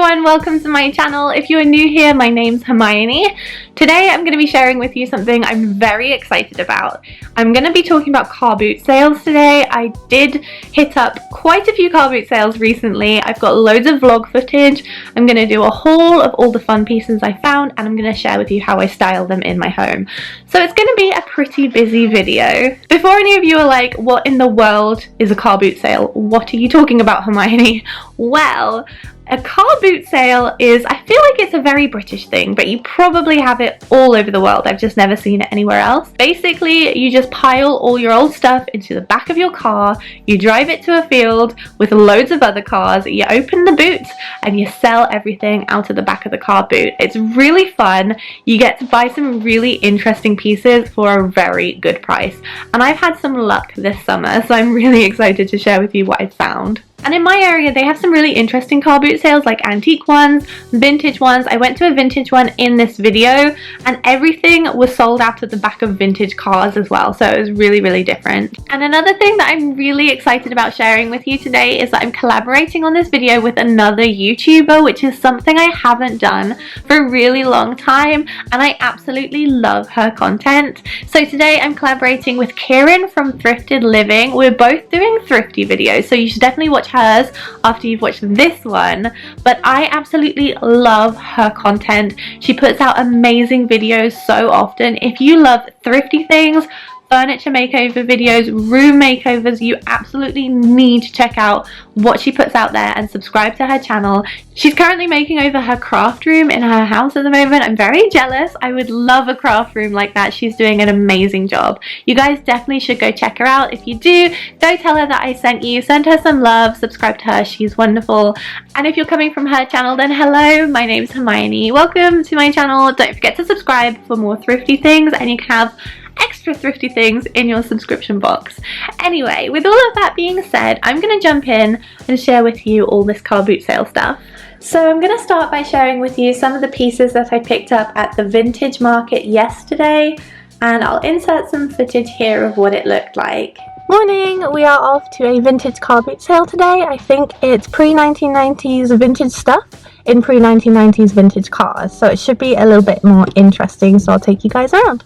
everyone, welcome to my channel. If you are new here, my name's Hermione. Today I'm going to be sharing with you something I'm very excited about. I'm going to be talking about car boot sales today. I did hit up quite a few car boot sales recently. I've got loads of vlog footage. I'm going to do a haul of all the fun pieces I found, and I'm going to share with you how I style them in my home. So it's going to be a pretty busy video. Before any of you are like, what in the world is a car boot sale? What are you talking about, Hermione? Well, a car boot sale is, I feel like it's a very British thing, but you probably have it all over the world. I've just never seen it anywhere else. Basically, you just pile all your old stuff into the back of your car, you drive it to a field with loads of other cars, you open the boot, and you sell everything out of the back of the car boot. It's really fun. You get to buy some really interesting pieces for a very good price. And I've had some luck this summer, so I'm really excited to share with you what I've found. And in my area, they have some really interesting car boot sales, like antique ones, vintage ones. I went to a vintage one in this video, and everything was sold out of the back of vintage cars as well. So it was really, really different. And another thing that I'm really excited about sharing with you today is that I'm collaborating on this video with another YouTuber, which is something I haven't done for a really long time. And I absolutely love her content. So today I'm collaborating with Kieren from Thrifted Living. We're both doing thrifty videos, so you should definitely watch hers after you've watched this one. But I absolutely love her content. She puts out amazing videos so often. If you love thrifty things, furniture makeover videos, room makeovers, you absolutely need to check out what she puts out there and subscribe to her channel. She's currently making over her craft room in her house at the moment. I'm very jealous. I would love a craft room like that. She's doing an amazing job. You guys definitely should go check her out. If you do, go tell her that I sent you. Send her some love. Subscribe to her. She's wonderful. And if you're coming from her channel, then hello, my name's Hermione. Welcome to my channel. Don't forget to subscribe for more thrifty things, and you can have extra thrifty things in your subscription box. Anyway, with all of that being said, I'm going to jump in and share with you all this car boot sale stuff. So I'm going to start by sharing with you some of the pieces that I picked up at the vintage market yesterday, and I'll insert some footage here of what it looked like. Morning! We are off to a vintage car boot sale today. I think it's pre-1990s vintage stuff in pre-1990s vintage cars, so it should be a little bit more interesting, so I'll take you guys around.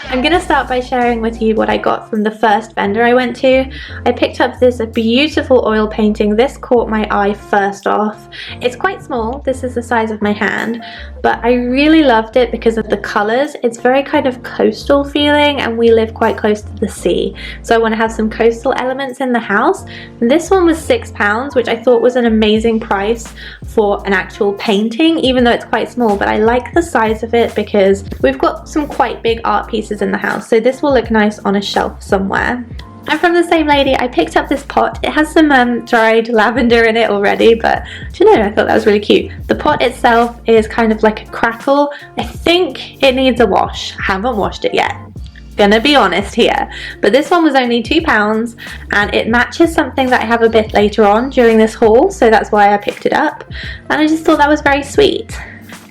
I'm going to start by sharing with you what I got from the first vendor I went to. I picked up this beautiful oil painting. This caught my eye first off. It's quite small. This is the size of my hand, but I really loved it because of the colours. It's very kind of coastal feeling, and we live quite close to the sea, so I want to have some coastal elements in the house. And this one was £6, which I thought was an amazing price for an actual painting, even though it's quite small. But I like the size of it because we've got some quite big art pieces in the house, so this will look nice on a shelf somewhere. And from the same lady, I picked up this pot. It has some dried lavender in it already, but do you know, I thought that was really cute. The pot itself is kind of like a crackle. I think it needs a wash. I haven't washed it yet, gonna be honest here, but this one was only £2, and it matches something that I have a bit later on during this haul, so that's why I picked it up, and I just thought that was very sweet.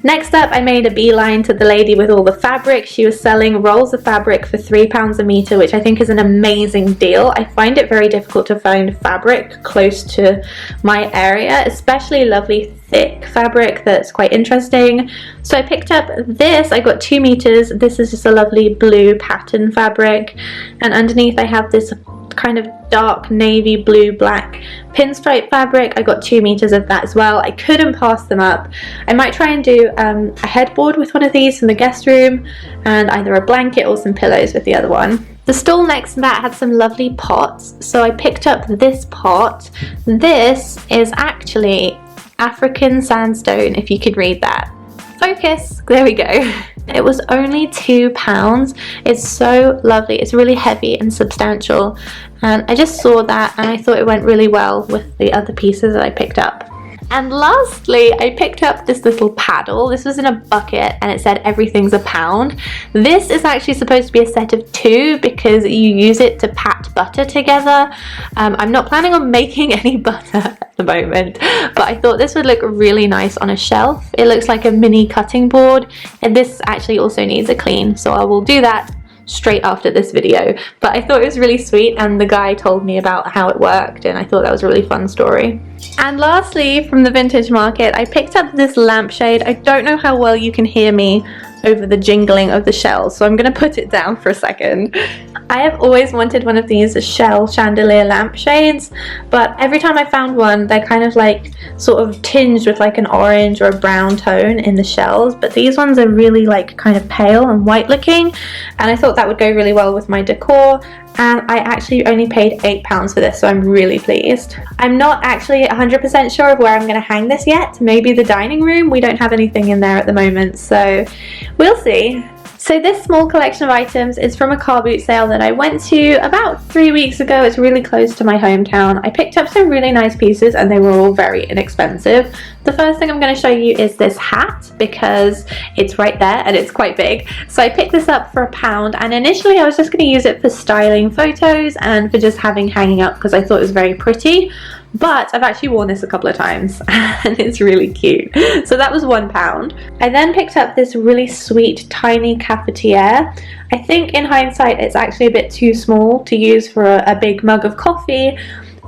Next up, I made a beeline to the lady with all the fabric. She was selling rolls of fabric for £3 a metre, which I think is an amazing deal. I find it very difficult to find fabric close to my area, especially lovely thick fabric that's quite interesting. So I picked up this. I got 2 meters. This is just a lovely blue pattern fabric, and underneath I have this kind of dark navy blue black pinstripe fabric. I got 2 meters of that as well. I couldn't pass them up. I might try and do a headboard with one of these from the guest room, and either a blanket or some pillows with the other one. The stall next to that had some lovely pots, so I picked up this pot. This is actually African sandstone, if you could read that. Focus! There we go. It was only £2. It's so lovely. It's really heavy and substantial, and I just saw that and I thought it went really well with the other pieces that I picked up. And lastly, I picked up this little paddle. This was in a bucket and it said everything's £1. This is actually supposed to be a set of 2 because you use it to pat butter together. I'm not planning on making any butter the moment, but I thought this would look really nice on a shelf. It looks like a mini cutting board, and this actually also needs a clean, so I will do that straight after this video. But I thought it was really sweet, and the guy told me about how it worked, and I thought that was a really fun story. And lastly, from the vintage market, I picked up this lampshade. I don't know how well you can hear me over the jingling of the shells, so I'm going to put it down for a second. I have always wanted one of these shell chandelier lampshades, but every time I found one, they're kind of like sort of tinged with like an orange or a brown tone in the shells, but these ones are really like kind of pale and white looking, and I thought that would go really well with my decor. And I actually only paid £8 for this, so I'm really pleased. I'm not actually 100% sure of where I'm going to hang this yet. Maybe the dining room. We don't have anything in there at the moment, so we'll see. So this small collection of items is from a car boot sale that I went to about 3 weeks ago. It's really close to my hometown. I picked up some really nice pieces and they were all very inexpensive. The first thing I'm going to show you is this hat, because it's right there and it's quite big. So I picked this up for £1, and initially I was just going to use it for styling photos and for just having hanging up because I thought it was very pretty. But I've actually worn this a couple of times and it's really cute. So that was £1. I then picked up this really sweet tiny cafetiere. I think in hindsight it's actually a bit too small to use for a big mug of coffee,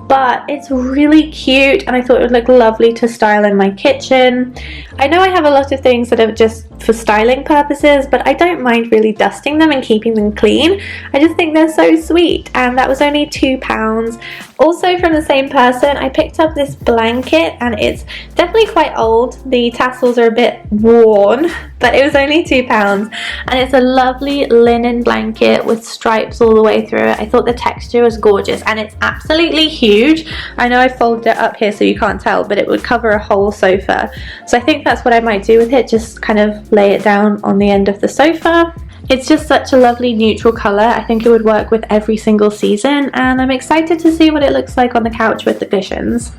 but it's really cute and I thought it would look lovely to style in my kitchen. I know I have a lot of things that are just for styling purposes, but I don't mind really dusting them and keeping them clean. I just think they're so sweet, and that was only £2. Also from the same person, I picked up this blanket, and it's definitely quite old. The tassels are a bit worn, but it was only £2, and it's a lovely linen blanket with stripes all the way through it. I thought the texture was gorgeous, and it's absolutely huge. I know I folded it up here so you can't tell, but it would cover a whole sofa. So I think that's what I might do with it, just kind of lay it down on the end of the sofa. It's just such a lovely neutral colour. I think it would work with every single season, and I'm excited to see what it looks like on the couch with the cushions.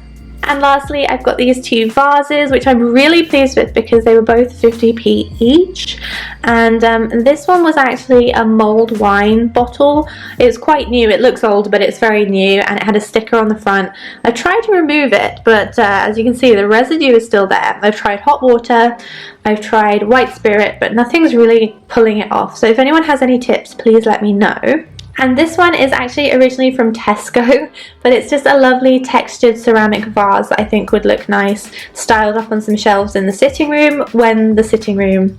And lastly, I've got these two vases, which I'm really pleased with because they were both 50p each. And this one was actually a mulled wine bottle. It's quite new. It looks old, but it's very new, and it had a sticker on the front. I tried to remove it, but as you can see, the residue is still there. I've tried hot water, I've tried white spirit, but nothing's really pulling it off. So if anyone has any tips, please let me know. And this one is actually originally from Tesco, but it's just a lovely textured ceramic vase that I think would look nice styled up on some shelves in the sitting room when the sitting room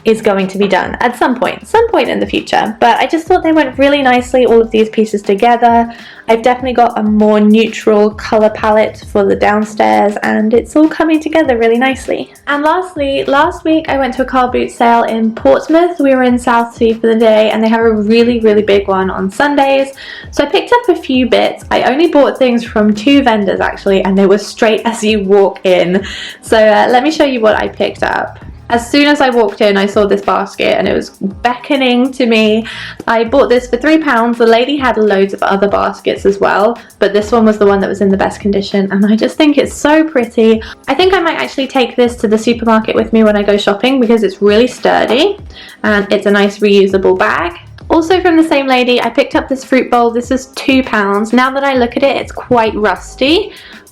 is going to be done at some point in the future. But I just thought they went really nicely, all of these pieces together. I've definitely got a more neutral colour palette for the downstairs, and it's all coming together really nicely. And lastly, last week I went to a car boot sale in Portsmouth. We were in Southsea for the day, and they have a really big one on Sundays. So I picked up a few bits. I only bought things from 2 vendors actually, and they were straight as you walk in. So let me show you what I picked up. As soon as I walked in, I saw this basket and it was beckoning to me. I bought this for £3. The lady had loads of other baskets as well, but this one was the one that was in the best condition, and I just think it's so pretty. I think I might actually take this to the supermarket with me when I go shopping because it's really sturdy and it's a nice reusable bag. Also from the same lady, I picked up this fruit bowl. This is £2. Now that I look at it, it's quite rusty.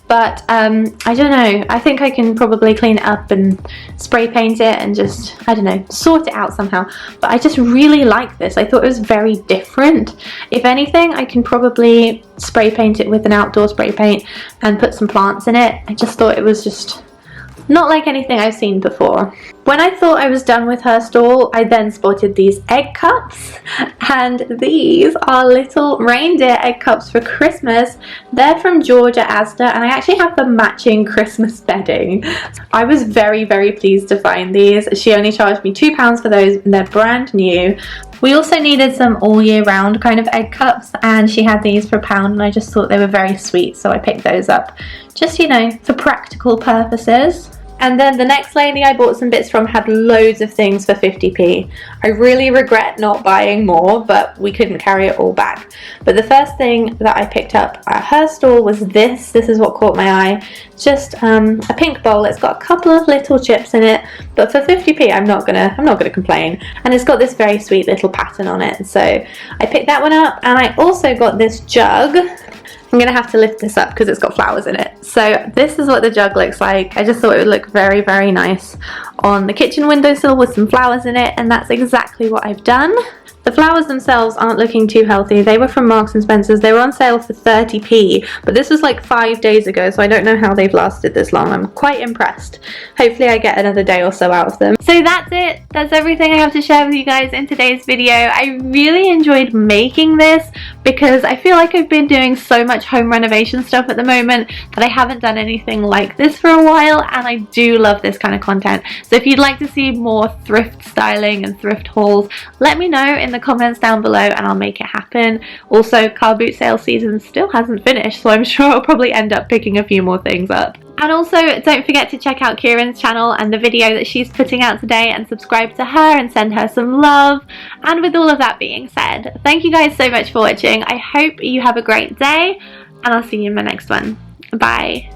But I don't know, I think I can probably clean it up and spray paint it and just, I don't know, sort it out somehow. But I just really like this. I thought it was very different. If anything, I can probably spray paint it with an outdoor spray paint and put some plants in it. I just thought it was just not like anything I've seen before. When I thought I was done with her stall, I then spotted these egg cups, and these are little reindeer egg cups for Christmas. They're from Georgia Asda, and I actually have the matching Christmas bedding. I was very pleased to find these. She only charged me £2 for those, and they're brand new. We also needed some all year round kind of egg cups, and she had these for £1, and I just thought they were very sweet, so I picked those up. Just, you know, for practical purposes. And then the next lady I bought some bits from had loads of things for 50p. I really regret not buying more, but we couldn't carry it all back. But the first thing that I picked up at her stall was this. This is what caught my eye. Just a pink bowl. It's got a couple of little chips in it, but for 50p I'm not gonna complain. And it's got this very sweet little pattern on it. So I picked that one up, and I also got this jug. I'm gonna have to lift this up because it's got flowers in it. So this is what the jug looks like. I just thought it would look very, very nice on the kitchen windowsill with some flowers in it, and that's exactly what I've done. The flowers themselves aren't looking too healthy. They were from Marks & Spencer's. They were on sale for 30p, but this was like 5 days ago, so I don't know how they've lasted this long. I'm quite impressed. Hopefully I get another day or so out of them. So that's it. That's everything I have to share with you guys in today's video. I really enjoyed making this because I feel like I've been doing so much home renovation stuff at the moment that I haven't done anything like this for a while, and I do love this kind of content. So if you'd like to see more thrift styling and thrift hauls, let me know in the comments down below and I'll make it happen. Also, car boot sale season still hasn't finished, so I'm sure I'll probably end up picking a few more things up. And also, don't forget to check out Kieren's channel and the video that she's putting out today, and subscribe to her and send her some love. And with all of that being said, thank you guys so much for watching. I hope you have a great day, and I'll see you in my next one. Bye.